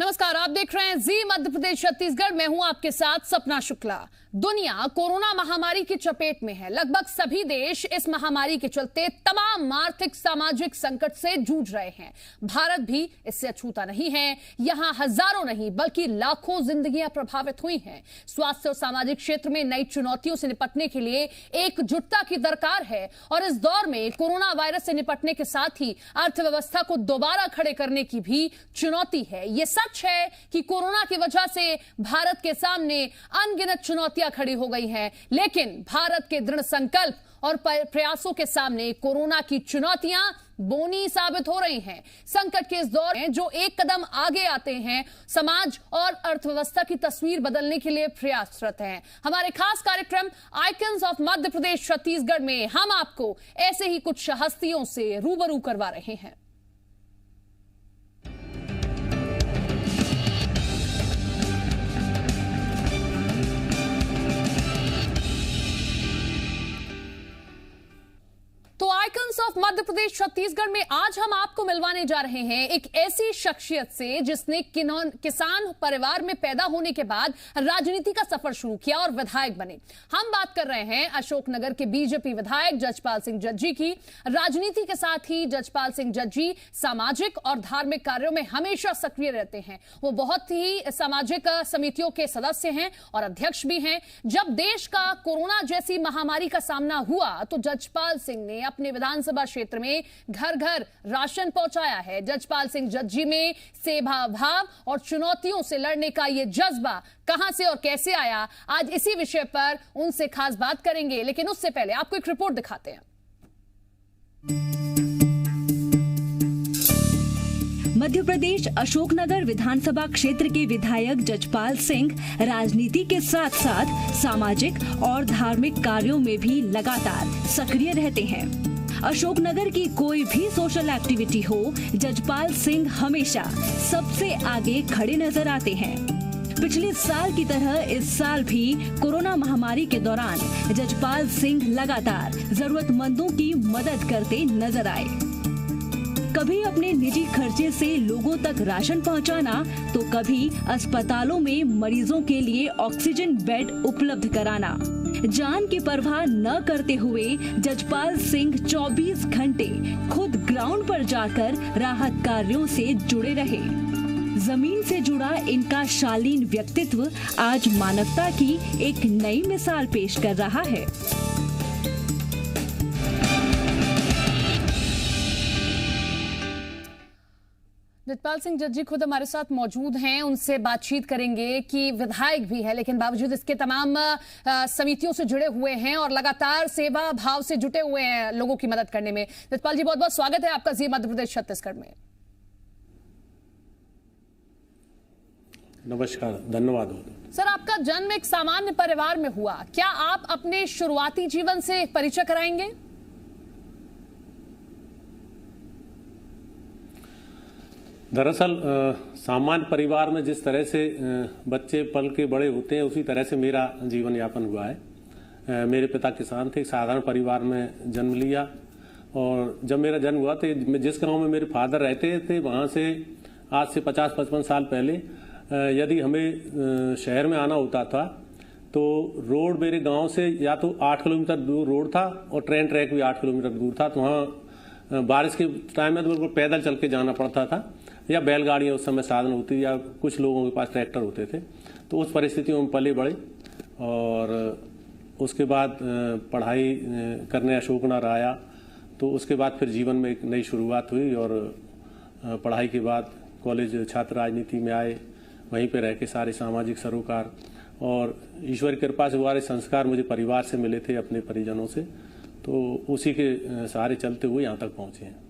नमस्कार, आप देख रहे हैं जी मध्य प्रदेश छत्तीसगढ़। मैं हूं आपके साथ सपना शुक्ला। दुनिया कोरोना महामारी की चपेट में है। लगभग सभी देश इस महामारी के चलते तमाम आर्थिक सामाजिक संकट से जूझ रहे हैं। भारत भी इससे अछूता नहीं है। यहां हजारों नहीं बल्कि लाखों जिंदगियां प्रभावित हुई हैं। स्वास्थ्य और सामाजिक क्षेत्र में नई चुनौतियों से निपटने के लिए एकजुटता की दरकार है और इस दौर में कोरोना वायरस से निपटने के साथ ही अर्थव्यवस्था को दोबारा खड़े करने की भी चुनौती है। ये सच है कि कोरोना की वजह से भारत के सामने अनगिनत चुनौतियां खड़ी हो गई हैं, लेकिन भारत के दृढ़ संकल्प और प्रयासों के सामने कोरोना की चुनौतियां बोनी साबित हो रही हैं। संकट के इस दौर में जो एक कदम आगे आते हैं, समाज और अर्थव्यवस्था की तस्वीर बदलने के लिए प्रयासरत हैं। हमारे खास कार्यक्रम आइकन्स ऑफ मध्य प्रदेश छत्तीसगढ़ में हम आपको ऐसे ही कुछ हस्तियों से रूबरू करवा रहे हैं। तो आइकन्स ऑफ मध्य प्रदेश छत्तीसगढ़ में आज हम आपको मिलवाने जा रहे हैं एक ऐसी शख्सियत से जिसने किसान परिवार में पैदा होने के बाद राजनीति का सफर शुरू किया और विधायक बने। हम बात कर रहे हैं अशोकनगर के बीजेपी विधायक जजपाल सिंह जज्जी की। राजनीति के साथ ही जजपाल सिंह जज्जी सामाजिक और धार्मिक कार्यों में हमेशा सक्रिय रहते हैं। वो बहुत ही सामाजिक समितियों के सदस्य हैं और अध्यक्ष भी हैं। जब देश का कोरोना जैसी महामारी का सामना हुआ तो जजपाल सिंह ने अपने विधानसभा क्षेत्र में घर घर राशन पहुंचाया है। जजपाल सिंह जज्जी में सेवा भाव और चुनौतियों से लड़ने का यह जज्बा कहां से और कैसे आया, आज इसी विषय पर उनसे खास बात करेंगे। लेकिन उससे पहले आपको एक रिपोर्ट दिखाते हैं। मध्य प्रदेश अशोकनगर विधानसभा क्षेत्र के विधायक जजपाल सिंह राजनीति के साथ साथ सामाजिक और धार्मिक कार्यों में भी लगातार सक्रिय रहते हैं। अशोकनगर की कोई भी सोशल एक्टिविटी हो, जजपाल सिंह हमेशा सबसे आगे खड़े नजर आते हैं। पिछले साल की तरह इस साल भी कोरोना महामारी के दौरान जजपाल सिंह लगातार जरूरतमंदों की मदद करते नजर आए। कभी अपने निजी खर्चे से लोगों तक राशन पहुंचाना, तो कभी अस्पतालों में मरीजों के लिए ऑक्सीजन बेड उपलब्ध कराना। जान की परवाह न करते हुए जजपाल सिंह 24 घंटे खुद ग्राउंड पर जाकर राहत कार्यों से जुड़े रहे। जमीन से जुड़ा इनका शालीन व्यक्तित्व आज मानवता की एक नई मिसाल पेश कर रहा है। जजपाल सिंह जज्जी खुद हमारे साथ मौजूद हैं, उनसे बातचीत करेंगे कि विधायक भी है लेकिन बावजूद इसके तमाम समितियों से जुड़े हुए हैं और लगातार सेवा भाव से जुटे हुए हैं लोगों की मदद करने में। जजपाल जी, बहुत बहुत स्वागत है आपका जी मध्य प्रदेश छत्तीसगढ़ में। नमस्कार, धन्यवाद। सर, आपका जन्म एक सामान्य परिवार में हुआ, क्या आप अपने शुरुआती जीवन से परिचय कराएंगे? दरअसल सामान्य परिवार में जिस तरह से बच्चे पल के बड़े होते हैं उसी तरह से मेरा जीवन यापन हुआ है। मेरे पिता किसान थे, साधारण परिवार में जन्म लिया और जब मेरा जन्म हुआ तो जिस गांव में मेरे फादर रहते थे वहां से आज से 50-55 साल पहले यदि हमें शहर में आना होता था तो रोड मेरे गांव से या तो 8 किलोमीटर दूर रोड था और ट्रेन ट्रैक भी 8 किलोमीटर दूर था। तो वहाँ बारिश के टाइम में तो बिल्कुल पैदल चल के जाना पड़ता था या बैलगाड़ियाँ उस समय साधन होती या कुछ लोगों के पास ट्रैक्टर होते थे। तो उस परिस्थितियों में पले बड़े और उसके बाद पढ़ाई करने अशोकनगर आया। तो उसके बाद फिर जीवन में एक नई शुरुआत हुई और पढ़ाई के बाद कॉलेज छात्र राजनीति में आए। वहीं पे रह के सारे सामाजिक सरोकार और ईश्वर की कृपा से वो सारे संस्कार मुझे परिवार से मिले थे, अपने परिजनों से, तो उसी के सहारे चलते हुए यहाँ तक पहुँचे हैं।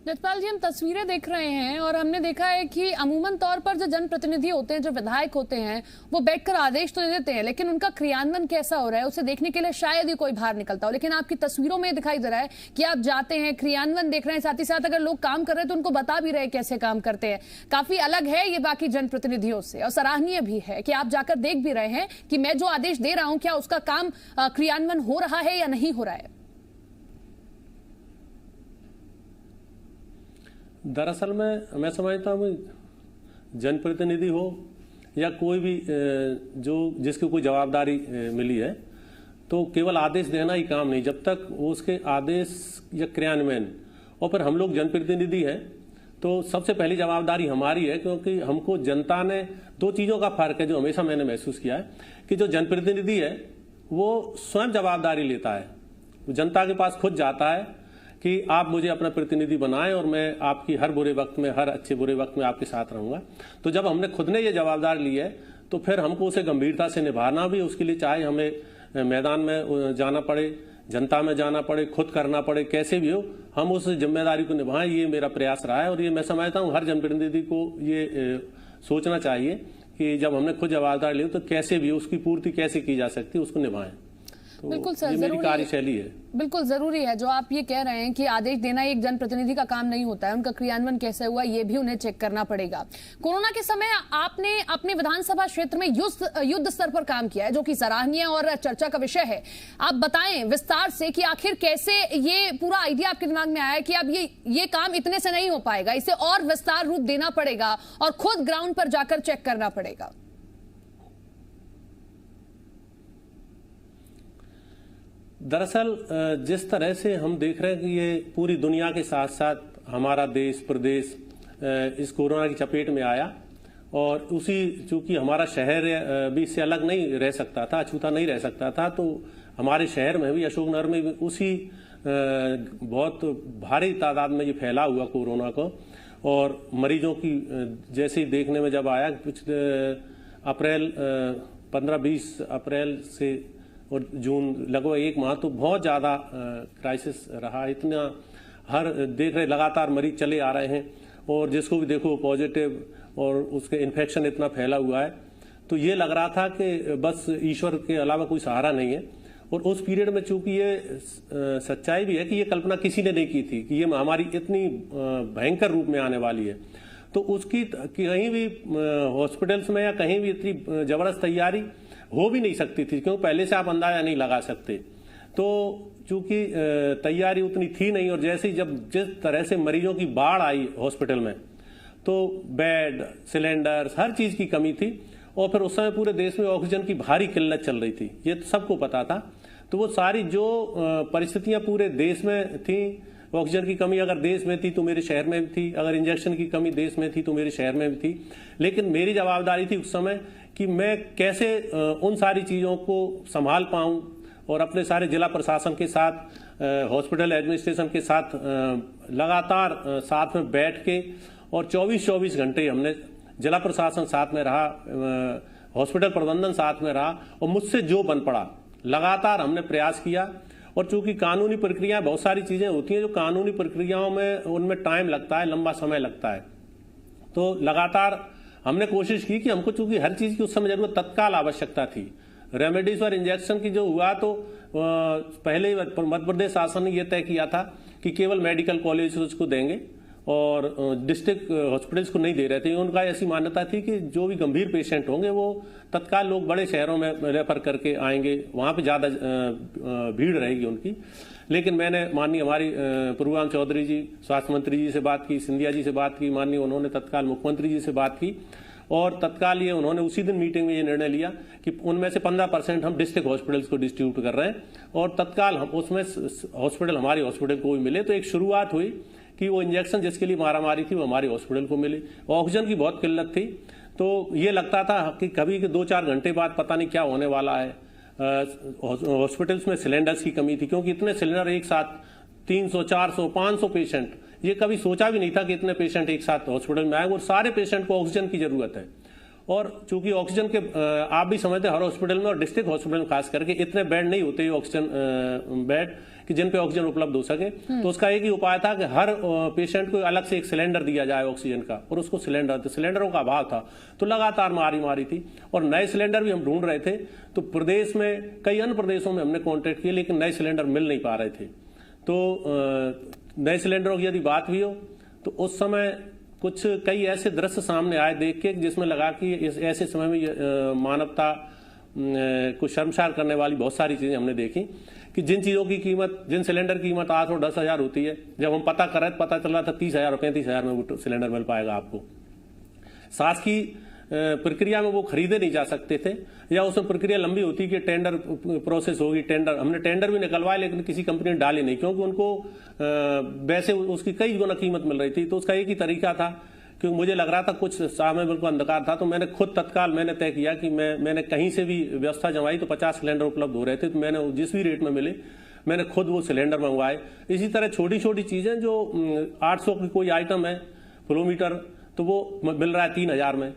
जजपाल जी, हम तस्वीरें देख रहे हैं और हमने देखा है कि अमूमन तौर पर जो जनप्रतिनिधि होते हैं, जो विधायक होते हैं, वो बैठकर आदेश तो दे देते हैं लेकिन उनका क्रियान्वयन कैसा हो रहा है उसे देखने के लिए शायद ही कोई बाहर निकलता हो। लेकिन आपकी तस्वीरों में दिखाई दे रहा है कि आप जाते हैं, क्रियान्वयन देख रहे हैं, साथ ही साथ अगर लोग काम कर रहे हैं तो उनको बता भी रहे हैं कैसे काम करते हैं। काफी अलग है ये बाकी जनप्रतिनिधियों से और सराहनीय भी है कि आप जाकर देख भी रहे हैं कि मैं जो आदेश दे रहा हूं क्या उसका काम क्रियान्वयन हो रहा है या नहीं हो रहा है। दरअसल मैं समझता हूँ जनप्रतिनिधि हो या कोई भी जो जिसकी कोई जवाबदारी मिली है, तो केवल आदेश देना ही काम नहीं, जब तक उसके आदेश या क्रियान्वयन, और फिर हम लोग जनप्रतिनिधि हैं तो सबसे पहली जवाबदारी हमारी है, क्योंकि हमको जनता ने, दो चीज़ों का फर्क है जो हमेशा मैंने महसूस किया है कि जो जनप्रतिनिधि है वो स्वयं जवाबदारी लेता है, जनता के पास खुद जाता है कि आप मुझे अपना प्रतिनिधि बनाएं और मैं आपकी हर बुरे वक्त में, हर अच्छे बुरे वक्त में आपके साथ रहूंगा। तो जब हमने खुद ने ये जवाबदारी ली है तो फिर हमको उसे गंभीरता से निभाना भी, उसके लिए चाहे हमें मैदान में जाना पड़े, जनता में जाना पड़े, खुद करना पड़े, कैसे भी हो हम उस जिम्मेदारी को निभाएं, ये मेरा प्रयास रहा है। और ये मैं समझता हूँ हर जनप्रतिनिधि को ये सोचना चाहिए कि जब हमने खुद जवाबदारी ली तो कैसे भी उसकी पूर्ति कैसे की जा सकती है, उसको निभाएं। तो बिल्कुल सर, ये मेरी कार्यशैली है। बिल्कुल जरूरी है जो आप ये कह रहे हैं कि आदेश देना एक जनप्रतिनिधि का काम नहीं होता है, उनका क्रियान्वयन कैसे हुआ ये भी उन्हें चेक करना पड़ेगा। कोरोना के समय आपने अपने विधानसभा क्षेत्र में युद्ध स्तर पर काम किया है, जो कि सराहनीय और चर्चा का विषय है। आप बताएं विस्तार से कि आखिर कैसे ये पूरा आइडिया आपके दिमाग में आया कि अब ये काम इतने से नहीं हो पाएगा, इसे और विस्तार रूप देना पड़ेगा और खुद ग्राउंड पर जाकर चेक करना पड़ेगा। दरअसल जिस तरह से हम देख रहे हैं कि ये पूरी दुनिया के साथ साथ हमारा देश प्रदेश इस कोरोना की चपेट में आया, और उसी चूंकि हमारा शहर भी इससे अलग नहीं रह सकता था, अछूता नहीं रह सकता था, तो हमारे शहर में भी, अशोकनगर में भी उसी बहुत भारी तादाद में ये फैला हुआ कोरोना को। और मरीजों की जैसे ही देखने में जब आया पिछले अप्रैल 15-20 अप्रैल से और जून लगभग एक माह तो बहुत ज़्यादा क्राइसिस रहा। इतना हर देख रहे लगातार मरीज चले आ रहे हैं और जिसको भी देखो पॉजिटिव, और उसके इन्फेक्शन इतना फैला हुआ है, तो ये लग रहा था कि बस ईश्वर के अलावा कोई सहारा नहीं है। और उस पीरियड में चूंकि ये सच्चाई भी है कि ये कल्पना किसी ने नहीं की थी कि ये महामारी इतनी भयंकर रूप में आने वाली है, तो उसकी कहीं भी हॉस्पिटल्स में या कहीं भी इतनी जबरदस्त तैयारी हो भी नहीं सकती थी, क्योंकि पहले से आप अंदाजा नहीं लगा सकते। तो चूंकि तैयारी उतनी थी नहीं, और जैसे ही जब जिस तरह से मरीजों की बाढ़ आई हॉस्पिटल में, तो बेड, सिलेंडर्स, हर चीज की कमी थी। और फिर उस समय पूरे देश में ऑक्सीजन की भारी किल्लत चल रही थी, ये सबको पता था। तो वो सारी जो परिस्थितियां पूरे देश में थी, ऑक्सीजन की कमी अगर देश में थी तो मेरे शहर में भी थी, अगर इंजेक्शन की कमी देश में थी तो मेरे शहर में भी थी। लेकिन मेरी जवाबदारी थी उस समय कि मैं कैसे उन सारी चीज़ों को संभाल पाऊं, और अपने सारे जिला प्रशासन के साथ, हॉस्पिटल एडमिनिस्ट्रेशन के साथ लगातार साथ में बैठ के, और 24-24 घंटे हमने, जिला प्रशासन साथ में रहा, हॉस्पिटल प्रबंधन साथ में रहा, और मुझसे जो बन पड़ा लगातार हमने प्रयास किया। और चूंकि कानूनी प्रक्रिया, बहुत सारी चीजें होती हैं जो कानूनी प्रक्रियाओं में, उनमें टाइम लगता है, लंबा समय लगता है, तो लगातार हमने कोशिश की कि हमको चूंकि हर चीज की उस समय जरूरत, तत्काल आवश्यकता थी। रेमडेसिविर और इंजेक्शन की जो हुआ, तो पहले मध्य प्रदेश शासन ने यह तय किया था कि केवल मेडिकल कॉलेज उसको देंगे और डिस्ट्रिक्ट हॉस्पिटल्स को नहीं दे रहे थे। उनका ऐसी मान्यता थी कि जो भी गंभीर पेशेंट होंगे वो तत्काल लोग बड़े शहरों में रेफर करके आएंगे, वहां पे ज्यादा भीड़ रहेगी उनकी। लेकिन मैंने माननीय हमारी पूर्वाम चौधरी जी, स्वास्थ्य मंत्री जी से बात की, सिंधिया जी से बात की, माननीय उन्होंने तत्काल मुख्यमंत्री जी से बात की, और तत्काल ये उन्होंने उसी दिन मीटिंग में ये निर्णय लिया कि उनमें से 15% हम डिस्ट्रिक्ट हॉस्पिटल्स को डिस्ट्रीब्यूट कर रहे हैं, और तत्काल हम उसमें हॉस्पिटल, हमारे हॉस्पिटल को भी मिले। तो एक शुरुआत हुई कि वो इंजेक्शन जिसके लिए मारामारी थी वो हमारे हॉस्पिटल को मिली। ऑक्सीजन की बहुत किल्लत थी, तो ये लगता था कि कभी के 2-4 घंटे बाद पता नहीं क्या होने वाला है। हॉस्पिटल्स में सिलेंडर्स की कमी थी, क्योंकि इतने सिलेंडर एक साथ 300, 400, 500 पेशेंट, ये कभी सोचा भी नहीं था कि इतने पेशेंट एक साथ हॉस्पिटल में आए। और सारे पेशेंट को ऑक्सीजन की जरूरत है, और चूंकि ऑक्सीजन के आप भी समझते हैं हर हॉस्पिटल में, और डिस्ट्रिक्ट हॉस्पिटल में खास करके इतने बेड नहीं होते ऑक्सीजन बेड कि जिन पे ऑक्सीजन उपलब्ध हो सके। तो उसका एक ही उपाय था कि हर पेशेंट को अलग से एक सिलेंडर दिया जाए ऑक्सीजन का, और उसको सिलेंडरों का अभाव था, तो लगातार मारी थी, और नए सिलेंडर भी हम ढूंढ रहे थे। तो प्रदेश में कई अन्य प्रदेशों में हमने कॉन्टेक्ट किया, लेकिन नए सिलेंडर मिल नहीं पा रहे थे। तो नए सिलेंडरों की यदि बात भी हो, तो उस समय कुछ कई ऐसे दृश्य सामने आए देख के, जिसमें लगा कि ऐसे समय में मानवता को शर्मसार करने वाली बहुत सारी चीजें हमने देखी, कि जिन चीजों की कीमत, जिन सिलेंडर की कीमत 8 और 10 हजार होती है, जब हम पता कर रहे थे पता चल रहा था 30,000 और 35,000 में वो सिलेंडर मिल पाएगा आपको। सांस की प्रक्रिया में वो खरीदे नहीं जा सकते थे, या उसमें प्रक्रिया लंबी होती कि टेंडर प्रोसेस होगी। हमने टेंडर भी निकलवाए लेकिन किसी कंपनी ने डाली नहीं, क्योंकि उनको वैसे उसकी कई गुना कीमत मिल रही थी। तो उसका एक ही तरीका था, क्योंकि मुझे लग रहा था कुछ सामने बिल्कुल अंधकार था, तो मैंने खुद तत्काल मैंने तय किया कि मैंने कहीं से भी व्यवस्था जमाई तो 50 सिलेंडर उपलब्ध हो रहे थे, तो मैंने जिस भी रेट में मिले मैंने खुद वो सिलेंडर मंगवाए। इसी तरह छोटी छोटी चीजें, जो 800 की कोई आइटम है फ्लोमीटर, तो वो मिल रहा है 3000 में।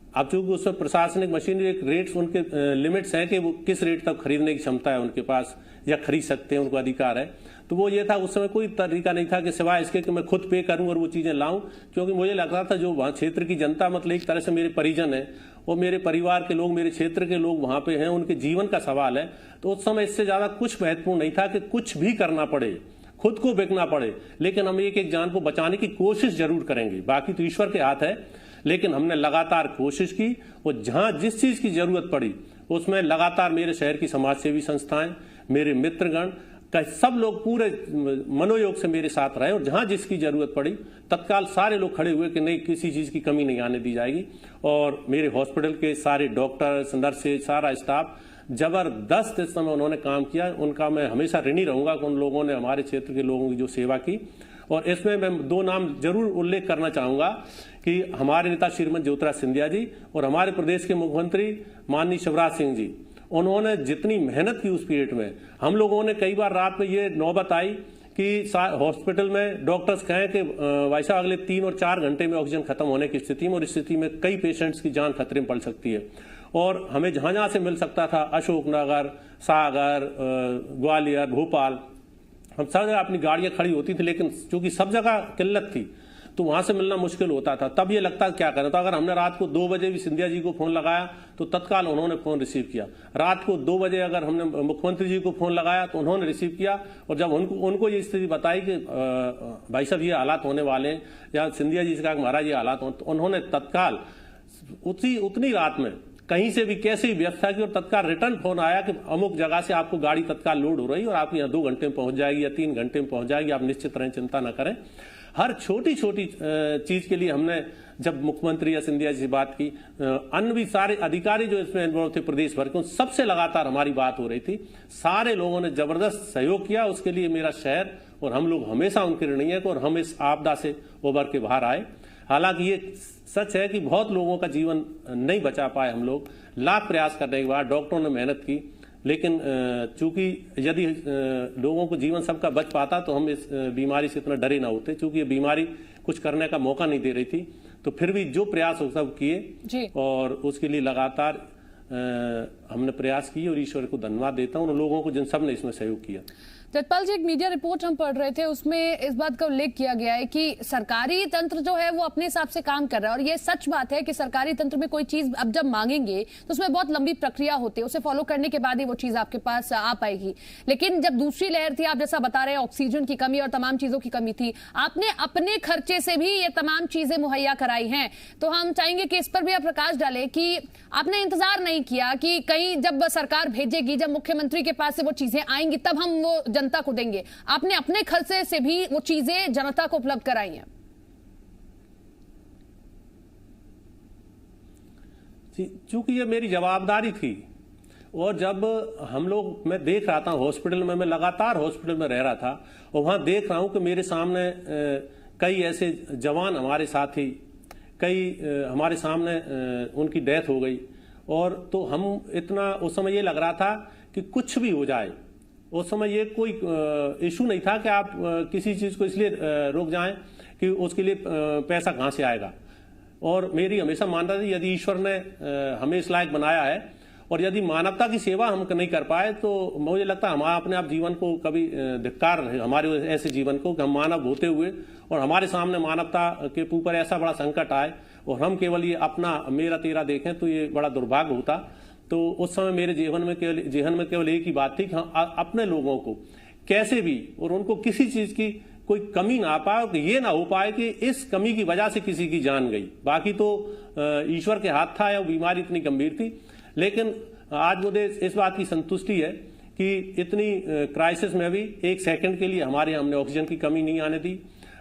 अब चूंकि उसमें प्रशासनिक मशीनरी एक रेट्स, उनके लिमिट्स हैं कि वो किस रेट तक खरीदने की क्षमता है उनके पास, या खरीद सकते हैं, उनको अधिकार है। तो वो ये था, उस समय कोई तरीका नहीं था कि सिवाय इसके कि मैं खुद पे करूं और वो चीजें लाऊं, क्योंकि मुझे लग रहा था जो वहां क्षेत्र की जनता, मतलब एक तरह से मेरे परिजन है और मेरे परिवार के लोग, मेरे क्षेत्र के लोग वहां पे हैं, उनके जीवन का सवाल है। तो उस समय इससे ज्यादा कुछ महत्वपूर्ण नहीं था कि कुछ भी करना पड़े, खुद को बेचना पड़े, लेकिन हम एक एक जान को बचाने की कोशिश जरूर करेंगे। बाकी तो ईश्वर के हाथ है, लेकिन हमने लगातार कोशिश की और जहां जिस चीज की जरूरत पड़ी उसमें लगातार मेरे शहर की समाजसेवी संस्थाएं, मेरे मित्रगण का सब लोग पूरे मनोयोग से मेरे साथ रहे, और जहां जिसकी जरूरत पड़ी तत्काल सारे लोग खड़े हुए कि नहीं, किसी चीज की कमी नहीं आने दी जाएगी। और मेरे हॉस्पिटल के सारे डॉक्टर, नर्सेज, सारा स्टाफ जबरदस्त इस समय उन्होंने काम किया। उनका मैं हमेशा ऋणी रहूंगा कि उन लोगों ने हमारे क्षेत्र के लोगों की जो सेवा की। और इसमें मैं 2 नाम जरूर उल्लेख करना चाहूंगा कि हमारे नेता श्रीमती ज्योतिरादित्य सिंधिया जी और हमारे प्रदेश के मुख्यमंत्री माननीय शिवराज सिंह जी, उन्होंने जितनी मेहनत की उस पीरियड में, हम लोगों ने कई बार रात में ये नौबत आई कि हॉस्पिटल में डॉक्टर्स कहें कि भाई साहब अगले 3 और 4 घंटे में ऑक्सीजन खत्म होने की स्थिति में, और इस स्थिति में कई पेशेंट्स की जान खतरे में पड़ सकती है। और हमें जहां जहां से मिल सकता था, अशोकनगर, सागर, ग्वालियर, भोपाल, हम सब जगह अपनी गाड़ियां खड़ी होती थी, लेकिन चूंकि सब जगह किल्लत थी तो वहां से मिलना मुश्किल होता था। तब ये लगता क्या करें, तो अगर हमने रात को 2 बजे भी सिंधिया जी को फोन लगाया तो तत्काल उन्होंने फोन रिसीव किया। रात को 2 बजे अगर हमने मुख्यमंत्री जी को फोन लगाया तो उन्होंने रिसीव किया। और जब उनको ये स्थिति बताई कि भाई साहब ये हालात होने वाले हैं, या सिंधिया जी से कहा महाराज ये हालात हो, तो उन्होंने तत्काल उतनी रात में कहीं से भी कैसे भी व्यवस्था की, और तत्काल रिटर्न फोन आया कि अमुक जगह से आपको गाड़ी तत्काल लोड हो रही है और आप यहाँ 2 घंटे में पहुंच जाएगी या 3 घंटे में पहुंच जाएगी, आप निश्चित रहें, चिंता न करें। हर छोटी छोटी चीज के लिए हमने जब मुख्यमंत्री या सिंधिया जी से बात की, अन्य भी सारे अधिकारी जो इसमें इन्वॉल्व थे प्रदेश भर के, उन सबसे लगातार हमारी बात हो रही थी। सारे लोगों ने जबरदस्त सहयोग किया। उसके लिए मेरा शहर और हम लोग हमेशा उनके ऋणी हैं और हम इस आपदा से उभर के बाहर आए। हालांकि ये सच है कि बहुत लोगों का जीवन नहीं बचा पाए हम लोग, लाख प्रयास करने के बाद डॉक्टरों ने मेहनत की, लेकिन चूंकि यदि लोगों को जीवन सबका बच पाता तो हम इस बीमारी से इतना डरे ना होते। चूंकि ये बीमारी कुछ करने का मौका नहीं दे रही थी, तो फिर भी जो प्रयास हो सब किए और उसके लिए लगातार हमने प्रयास किए और ईश्वर को धन्यवाद देता हूं उन लोगों को जिन सब ने इसमें सहयोग किया। जजपाल जी, एक मीडिया रिपोर्ट हम पढ़ रहे थे, उसमें इस बात का उल्लेख किया गया है कि सरकारी तंत्र जो है वो अपने हिसाब से काम कर रहा है, और ये सच बात है कि सरकारी तंत्र में कोई चीज अब जब मांगेंगे तो उसमें बहुत लंबी प्रक्रिया होती है, उसे फॉलो करने के बाद ही वो चीज आपके पास आ पाएगी। लेकिन जब दूसरी लहर थी, आप जैसा बता रहे हैं, ऑक्सीजन की कमी और तमाम चीजों की कमी थी, आपने अपने खर्चे से भी ये तमाम चीजें मुहैया कराई हैं। तो हम चाहेंगे कि इस पर भी आप प्रकाश डालें कि आपने इंतजार नहीं किया कि कहीं जब सरकार भेजेगी, जब मुख्यमंत्री के पास से वो चीजें आएंगी तब हम वो जनता को देंगे। आपने अपने खर्चे से भी वो चीजें जनता को उपलब्ध कराई हैं। चूंकि ये मेरी जवाबदारी थी, और जब हम लोग, मैं देख रहा था हॉस्पिटल में, मैं लगातार हॉस्पिटल में रह रहा था और वहां देख रहा हूं कि मेरे सामने कई ऐसे जवान हमारे साथी, कई हमारे सामने उनकी डेथ हो गई। और तो हम इतना, उस समय ये लग रहा था कि कुछ भी हो जाए, उस समय ये कोई इशू नहीं था कि आप किसी चीज को इसलिए रोक जाएं कि उसके लिए पैसा कहां से आएगा। और मेरी हमेशा मानना थी, यदि ईश्वर ने हमें इस लायक बनाया है और यदि मानवता की सेवा हम नहीं कर पाए तो मुझे लगता है हमारा अपने आप जीवन को कभी धिक्कार है, हमारे ऐसे जीवन को कि हम मानव होते हुए और हमारे सामने मानवता के ऊपर ऐसा बड़ा संकट आए और हम केवल ये अपना मेरा तेरा देखें, तो ये बड़ा दुर्भाग्य होता। तो उस समय मेरे जेहन में केवल एक ही बात थी कि हम अपने लोगों को कैसे भी, और उनको किसी चीज की कोई कमी ना आ पाए, कि ये ना हो पाए कि इस कमी की वजह से किसी की जान गई। बाकी तो ईश्वर के हाथ था या बीमारी इतनी गंभीर थी। लेकिन आज मुझे इस बात की संतुष्टि है कि इतनी क्राइसिस में भी 1 सेकंड के लिए हमारे हमने ऑक्सीजन की कमी नहीं आने दी।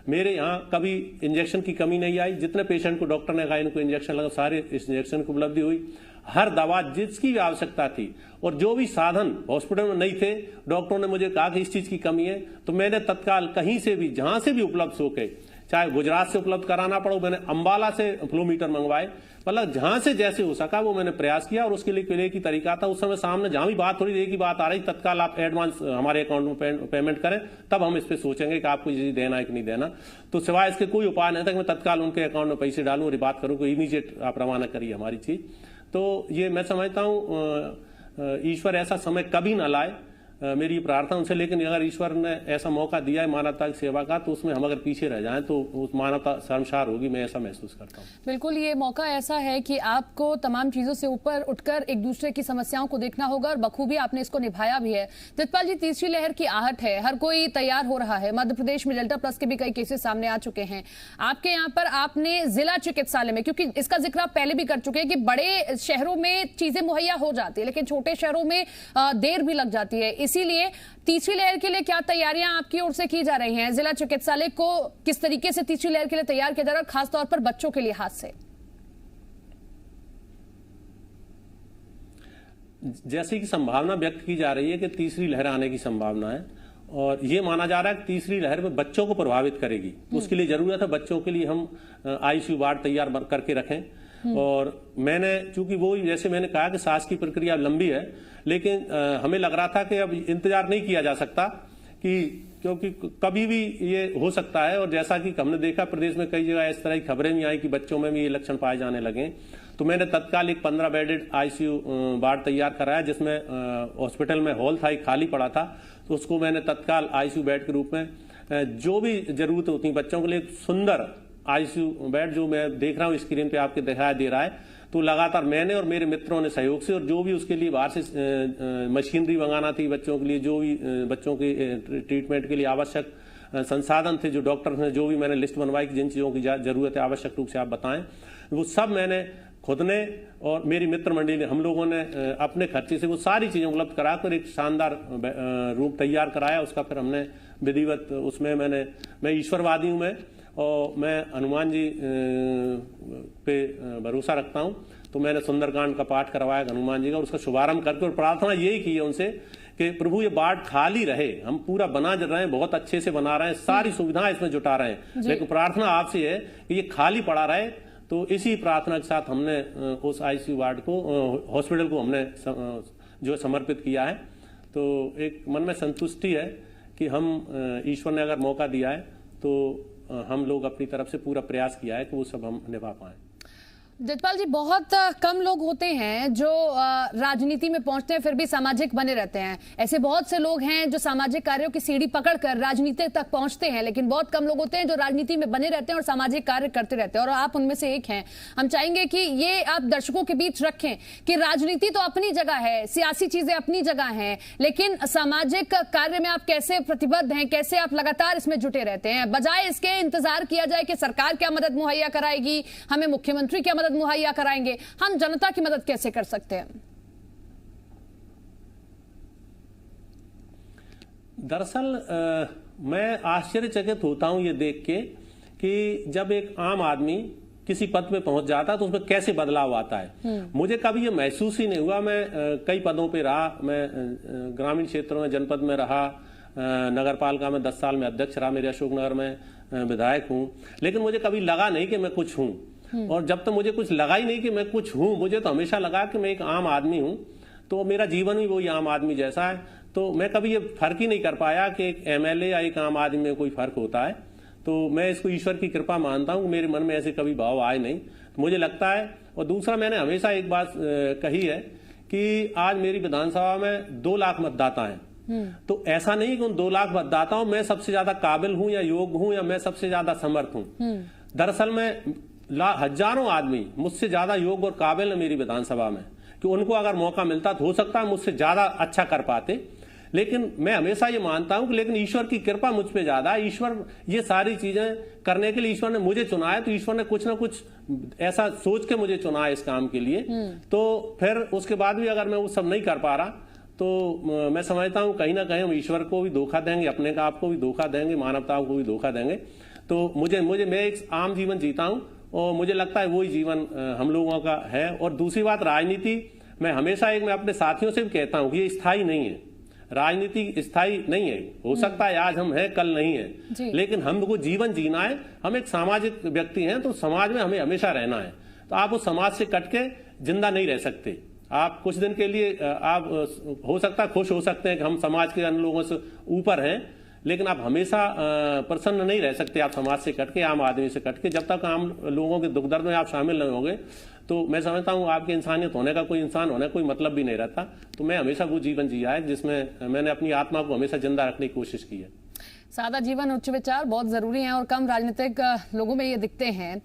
मेरे यहाँ कभी इंजेक्शन की कमी नहीं आई। जितने पेशेंट को डॉक्टर ने कहा इनको इंजेक्शन लगा, सारे इस इंजेक्शन की उपलब्धि हुई। हर दवा जिसकी भी आवश्यकता थी और जो भी साधन हॉस्पिटल में नहीं थे, डॉक्टरों ने मुझे कहा कि इस चीज की कमी है, तो मैंने तत्काल कहीं से भी जहां से भी उपलब्ध होके, चाहे गुजरात से उपलब्ध कराना पड़ो, मैंने अंबाला से फ्लोमीटर मंगवाए, मतलब जहां से जैसे हो सका वो मैंने प्रयास किया। और उसके लिए एक ही तरीका था, उस समय सामने जहां भी बात हो रही, एक ही बात आ रही, तत्काल आप एडवांस हमारे अकाउंट में पेमेंट करें, तब हम इस पे सोचेंगे कि आपको ये देना है कि नहीं देना। तो सिवाय इसके कोई उपाय नहीं था कि मैं तत्काल उनके अकाउंट में पैसे डालूं और बात करूं कि इमीडिएट आप रवाना करिए हमारी चीज। तो ये मैं समझता हूं ईश्वर ऐसा समय कभी ना लाए, मेरी प्रार्थना उनसे। लेकिन अगर ईश्वर ने ऐसा मौका दिया है मानवता की सेवा का, तो उसमें हम अगर पीछे रह जाएं तो उस मानवता शर्मसार होगी, मैं ऐसा महसूस करता हूं। बिल्कुल, ये मौका ऐसा है कि आपको तमाम चीजों से ऊपर उठकर एक दूसरे की समस्याओं को देखना होगा और बखूबी आपने इसको निभाया भी है। जजपाल जी, तीसरी लहर की आहट है, हर कोई तैयार हो रहा है। मध्य प्रदेश में डेल्टा प्लस के भी कई केसेस सामने आ चुके हैं। आपके यहाँ पर आपने जिला चिकित्सालय में, क्योंकि इसका जिक्र आप पहले भी कर चुके हैं कि बड़े शहरों में चीजें मुहैया हो जाती है लेकिन छोटे शहरों में देर भी लग जाती है, इसीलिए तीसरी लहर के लिए क्या तैयारियां आपकी ओर से की जा रही हैं? जिला चिकित्सालय को किस तरीके से तीसरी लहर के लिए तैयार किया जा रहा है, खासतौर पर बच्चों के लिहाज से? जैसे कि संभावना व्यक्त की जा रही है कि तीसरी लहर आने की संभावना है और ये माना जा रहा है कि तीसरी लहर में बच्चों को प्रभावित करेगी। उसके लिए जरूरत है बच्चों के लिए हम आईसीयू वार्ड तैयार करके रखें। और मैंने, चूंकि वो जैसे मैंने कहा कि सांस की प्रक्रिया लंबी है, लेकिन हमें लग रहा था कि अब इंतजार नहीं किया जा सकता, क्योंकि कभी भी ये हो सकता है। और जैसा कि हमने देखा प्रदेश में कई जगह इस तरह की खबरें भी आई कि बच्चों में भी ये लक्षण पाए जाने लगे, तो मैंने तत्काल एक 15 बेडेड आईसीयू वार्ड तैयार कराया, जिसमें हॉस्पिटल में हॉल था, एक खाली पड़ा था, तो उसको मैंने तत्काल आईसीयू बेड के रूप में जो भी जरूरत होती है बच्चों के लिए सुंदर आईसीयू बेड, जो मैं देख रहा हूं स्क्रीन पे आपके दिखाई दे रहा है, तो लगातार मैंने और मेरे मित्रों ने सहयोग से, और जो भी उसके लिए बाहर से मशीनरी मंगाना थी बच्चों के लिए, जो भी बच्चों के ट्रीटमेंट के लिए आवश्यक संसाधन थे, जो डॉक्टर ने जो भी मैंने लिस्ट बनवाई कि जिन चीजों की जरूरत है आवश्यक रूप से आप बताएं, वो सब मैंने खुद ने और मेरी मित्र मंडली ने, हम लोगों ने अपने खर्चे से वो सारी चीजें उपलब्ध कराकर एक शानदार रूम तैयार कराया। उसका फिर हमने विधिवत उसमें मैं ईश्वरवादी हूं मैं, और मैं हनुमान जी पे भरोसा रखता हूं, तो मैंने सुंदरकांड का पाठ करवाया हनुमान जी का, और उसका शुभारंभ करके और प्रार्थना यही की है उनसे कि प्रभु ये वार्ड खाली रहे, हम पूरा बना रहे हैं, बहुत अच्छे से बना रहे हैं, सारी सुविधाएं इसमें जुटा रहे हैं, लेकिन प्रार्थना आपसे है कि ये खाली पड़ा रहे। तो इसी प्रार्थना के साथ हमने उस आईसीयू वार्ड को, हॉस्पिटल को हमने जो समर्पित किया है। तो एक मन में संतुष्टि है कि हम, ईश्वर ने अगर मौका दिया है तो हम लोग अपनी तरफ से पूरा प्रयास किया है कि वो सब हम निभा पाएं। जजपाल जी, बहुत कम लोग होते हैं जो राजनीति में पहुंचते हैं फिर भी सामाजिक बने रहते हैं। ऐसे बहुत से लोग हैं जो सामाजिक कार्यों की सीढ़ी पकड़कर राजनीति तक पहुंचते हैं, लेकिन बहुत कम लोग होते हैं जो राजनीति में बने रहते हैं और सामाजिक कार्य करते रहते हैं, और आप उनमें से एक हैं। हम चाहेंगे कि ये आप दर्शकों के बीच रखें कि राजनीति तो अपनी जगह है, सियासी चीजें अपनी जगह हैं, लेकिन सामाजिक कार्य में आप कैसे प्रतिबद्ध हैं, कैसे आप लगातार इसमें जुटे रहते हैं, बजाय इसके इंतजार किया जाए कि सरकार क्या मदद मुहैया कराएगी, हमें मुख्यमंत्री क्या मुहैया कराएंगे, हम जनता की मदद कैसे कर सकते हैं? दरअसल मैं आश्चर्यचकित होता हूं ये देख के कि जब एक आम आदमी किसी पद पे पहुंच जाता है तो उसमें कैसे बदलाव आता है। मुझे कभी ये महसूस ही नहीं हुआ। मैं कई पदों पे रहा, मैं ग्रामीण क्षेत्रों में जनपद में रहा, नगर पालिका में 10 साल में अध्यक्ष रहा, मेरे अशोकनगर में विधायक हूं, लेकिन मुझे कभी लगा नहीं कि मैं कुछ हूं। और जब तक मुझे कुछ लगा ही नहीं कि मैं कुछ हूं, मुझे तो हमेशा लगा कि मैं एक आम आदमी हूं, तो मेरा जीवन भी वही आम आदमी जैसा है। तो मैं कभी ये फर्क ही नहीं कर पाया कि एक एमएलए या एक आम आदमी में कोई फर्क होता है। तो मैं इसको ईश्वर की कृपा मानता हूं, मेरे मन में ऐसे कभी भाव आए नहीं। तो मुझे लगता है, और दूसरा मैंने हमेशा एक बात कही है कि आज मेरी विधानसभा में 2 लाख मतदाता हैं, तो ऐसा नहीं कि उन 2 लाख मतदाताओं में सबसे ज्यादा काबिल हूं या योग्य हूं या मैं सबसे ज्यादा समर्थ हूं। दरअसल में हजारों आदमी मुझसे ज्यादा योग्य और काबिल है मेरी विधानसभा में, कि उनको अगर मौका मिलता तो हो सकता है मुझसे ज्यादा अच्छा कर पाते। लेकिन मैं हमेशा ये मानता हूं कि लेकिन ईश्वर की कृपा मुझ पे ज्यादा है। ईश्वर ये सारी चीजें करने के लिए ईश्वर ने मुझे चुना है, तो ईश्वर ने कुछ ना कुछ ऐसा सोच के मुझे चुना है इस काम के लिए। तो फिर उसके बाद भी अगर मैं वो सब नहीं कर पा रहा, तो मैं समझता हूं कहीं ना कहीं हम ईश्वर को भी धोखा देंगे, अपने आप को भी धोखा देंगे, मानवता को भी धोखा देंगे। तो मैं एक आम जीवन जीता हूं और मुझे लगता है वही जीवन हम लोगों का है। और दूसरी बात, राजनीति मैं हमेशा मैं अपने साथियों से भी कहता हूं कि ये स्थायी नहीं है, राजनीति स्थायी नहीं है। हो सकता है आज हम हैं, कल नहीं है, लेकिन हमको जीवन जीना है। हम एक सामाजिक व्यक्ति हैं, तो समाज में हमें हमेशा रहना है। तो आप उस समाज से कट के जिंदा नहीं रह सकते। आप कुछ दिन के लिए आप हो सकता है खुश हो सकते हैं कि हम समाज के अन्य लोगों से ऊपर हैं, लेकिन आप हमेशा प्रसन्न नहीं रह सकते। आप समाज से कट के, आम आदमी से कट के, जब तक आम लोगों के दुख दर्द में आप शामिल नहीं होंगे, तो मैं समझता हूं आपकी इंसानियत होने का, कोई इंसान होने का कोई मतलब भी नहीं रहता। तो मैं हमेशा वो जीवन जिया है जिसमें मैंने अपनी आत्मा को हमेशा जिंदा रखने की कोशिश की है। सादा जीवन, उच्च विचार बहुत जरूरी हैं और कम राजनीतिक लोगों में ये दिखते हैं।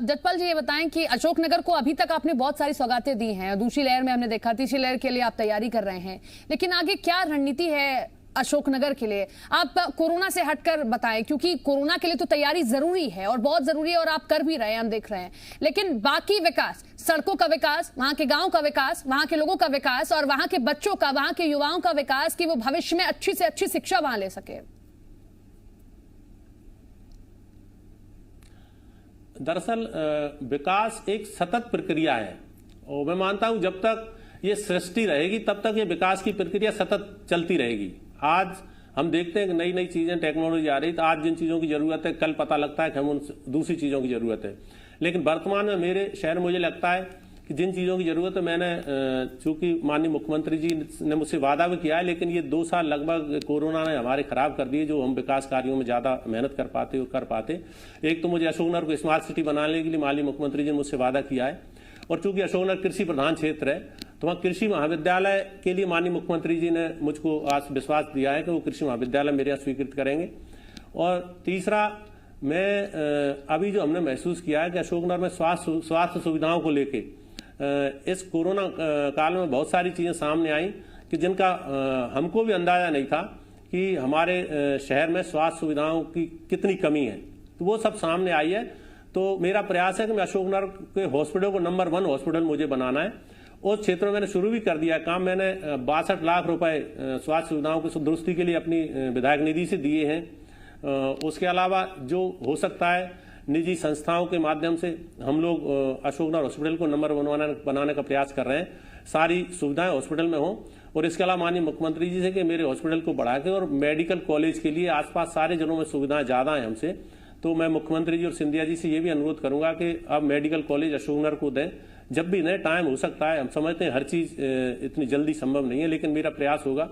जजपाल जी, ये बताएं कि अशोकनगर को अभी तक आपने बहुत सारी सौगातें दी हैं। दूसरी लहर में हमने देखा, तीसरी लहर के लिए आप तैयारी कर रहे हैं, लेकिन आगे क्या रणनीति है अशोकनगर के लिए? आप कोरोना से हटकर बताएं, क्योंकि कोरोना के लिए तो तैयारी जरूरी है और बहुत जरूरी है और आप कर भी रहे हैं, हम देख रहे हैं। लेकिन बाकी विकास, सड़कों का विकास, वहां के गांव का विकास, वहां के लोगों का विकास और वहां के बच्चों का, वहां के युवाओं का विकास, कि वो भविष्य में अच्छी से अच्छी शिक्षा वहां ले सके। दरअसल विकास एक सतत प्रक्रिया है और मैं मानता हूं जब तक ये सृष्टि रहेगी तब तक ये विकास की प्रक्रिया सतत चलती रहेगी। आज हम देखते हैं कि नई नई चीजें, टेक्नोलॉजी आ रही, तो आज जिन चीजों की जरूरत है कल पता लगता है कि हम उन दूसरी चीजों की जरूरत है। लेकिन वर्तमान में मेरे शहर में मुझे लगता है कि जिन चीजों की जरूरत है, मैंने चूंकि माननीय मुख्यमंत्री जी ने मुझसे वादा भी किया है, लेकिन ये 2 साल लगभग कोरोना ने हमारे खराब कर दिए, जो हम विकास कार्यों में ज्यादा मेहनत कर पाते। एक तो मुझे अशोकनगर को स्मार्ट सिटी बनाने के लिए माननीय मुख्यमंत्री जी ने मुझसे वादा किया है, और चूंकि अशोकनगर कृषि प्रधान क्षेत्र है, तो वहाँ कृषि महाविद्यालय के लिए माननीय मुख्यमंत्री जी ने मुझको आज विश्वास दिया है कि वो कृषि महाविद्यालय मेरे यहाँ स्वीकृत करेंगे। और तीसरा, मैं अभी जो हमने महसूस किया है कि अशोकनगर में स्वास्थ्य सुविधाओं को लेके इस कोरोना काल में बहुत सारी चीजें सामने आई कि जिनका हमको भी अंदाजा नहीं था कि हमारे शहर में स्वास्थ्य सुविधाओं की कितनी कमी है, तो वो सब सामने आई है। तो मेरा प्रयास है कि मैं अशोकनगर के हॉस्पिटल को नंबर 1 हॉस्पिटल मुझे बनाना है। उस क्षेत्र में मैंने शुरू भी कर दिया है काम। मैंने 62 लाख रुपए स्वास्थ्य सुविधाओं की दुरुस्ती के लिए अपनी विधायक निधि से दिए हैं। उसके अलावा जो हो सकता है निजी संस्थाओं के माध्यम से हम लोग अशोकनगर हॉस्पिटल को नंबर 1 बनाने का प्रयास कर रहे हैं। सारी सुविधाएं हॉस्पिटल में हों, और इसके अलावा माननीय मुख्यमंत्री जी से कि मेरे हॉस्पिटल को बढ़ा के और मेडिकल कॉलेज के लिए आसपास सारे जिलों में सुविधाएं ज्यादा हैं हमसे, तो मैं मुख्यमंत्री जी और सिंधिया जी से ये भी अनुरोध करूंगा कि अब मेडिकल कॉलेज अशोकनगर को दें। जब भी नए टाइम हो सकता है, हम समझते हैं हर चीज इतनी जल्दी संभव नहीं है, लेकिन मेरा प्रयास होगा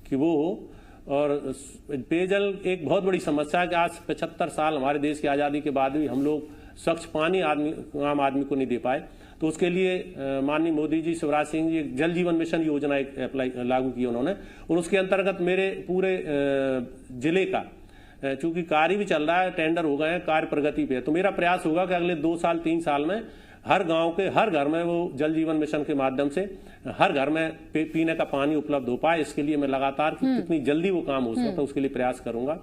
कि वो हो। और पेयजल एक बहुत बड़ी समस्या है कि आज 75 साल हमारे देश की आजादी के बाद भी हम लोग स्वच्छ पानी आम आदमी को नहीं दे पाए। तो उसके लिए माननीय मोदी जी, शिवराज सिंह जी जल जीवन मिशन योजना लागू की उन्होंने, और उसके अंतर्गत मेरे पूरे जिले का चूंकि कार्य भी चल रहा है, टेंडर हो गए हैं, कार्य प्रगति पे है। तो मेरा प्रयास होगा कि अगले 2 साल 3 साल में हर गांव के हर घर में वो जल जीवन मिशन के माध्यम से हर घर में पीने का पानी उपलब्ध हो पाए। इसके लिए मैं लगातार कितनी जल्दी वो काम हो सकता है उसके लिए प्रयास करूंगा।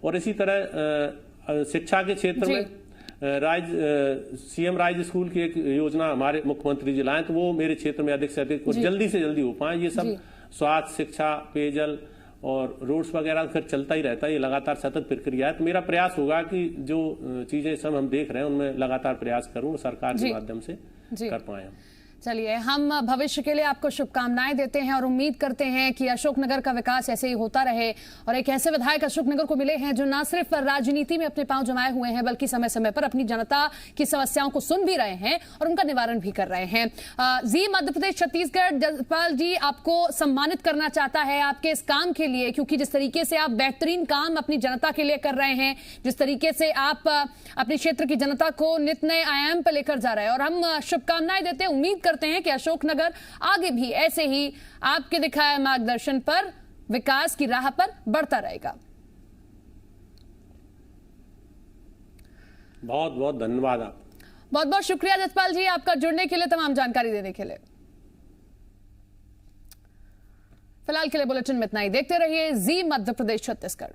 और इसी तरह शिक्षा के क्षेत्र में सीएम राइज स्कूल की एक योजना हमारे मुख्यमंत्री जी लाए, तो वो मेरे क्षेत्र में अधिक से अधिक और जल्दी से जल्दी हो पाए। ये सब स्वास्थ्य, शिक्षा, पेयजल और रोड्स वगैरह फिर चलता ही रहता है, ये लगातार सतत प्रक्रिया है। तो मेरा प्रयास होगा कि जो चीजें सब हम देख रहे हैं उनमें लगातार प्रयास करूं, सरकार के माध्यम से कर पाए हम। चलिए, हम भविष्य के लिए आपको शुभकामनाएं देते हैं और उम्मीद करते हैं कि अशोकनगर का विकास ऐसे ही होता रहे और एक ऐसे विधायक अशोकनगर को मिले हैं जो न सिर्फ राजनीति में अपने पांव जमाए हुए हैं, बल्कि समय समय पर अपनी जनता की समस्याओं को सुन भी रहे हैं और उनका निवारण भी कर रहे हैं। जी मध्य प्रदेश छत्तीसगढ़, जजपाल जी आपको सम्मानित करना चाहता है आपके इस काम के लिए, क्योंकि जिस तरीके से आप बेहतरीन काम अपनी जनता के लिए कर रहे हैं, जिस तरीके से आप अपने क्षेत्र की जनता को नित नए आयाम पर लेकर जा रहे हैं, और हम शुभकामनाएं देते हैं, उम्मीद करते हैं कि अशोकनगर आगे भी ऐसे ही आपके दिखाए मार्गदर्शन पर विकास की राह पर बढ़ता रहेगा। बहुत बहुत धन्यवाद। आप बहुत बहुत शुक्रिया जजपाल जी आपका जुड़ने के लिए, तमाम जानकारी देने के लिए। फिलहाल के लिए बुलेटिन में इतना ही। देखते रहिए जी मध्य प्रदेश छत्तीसगढ़।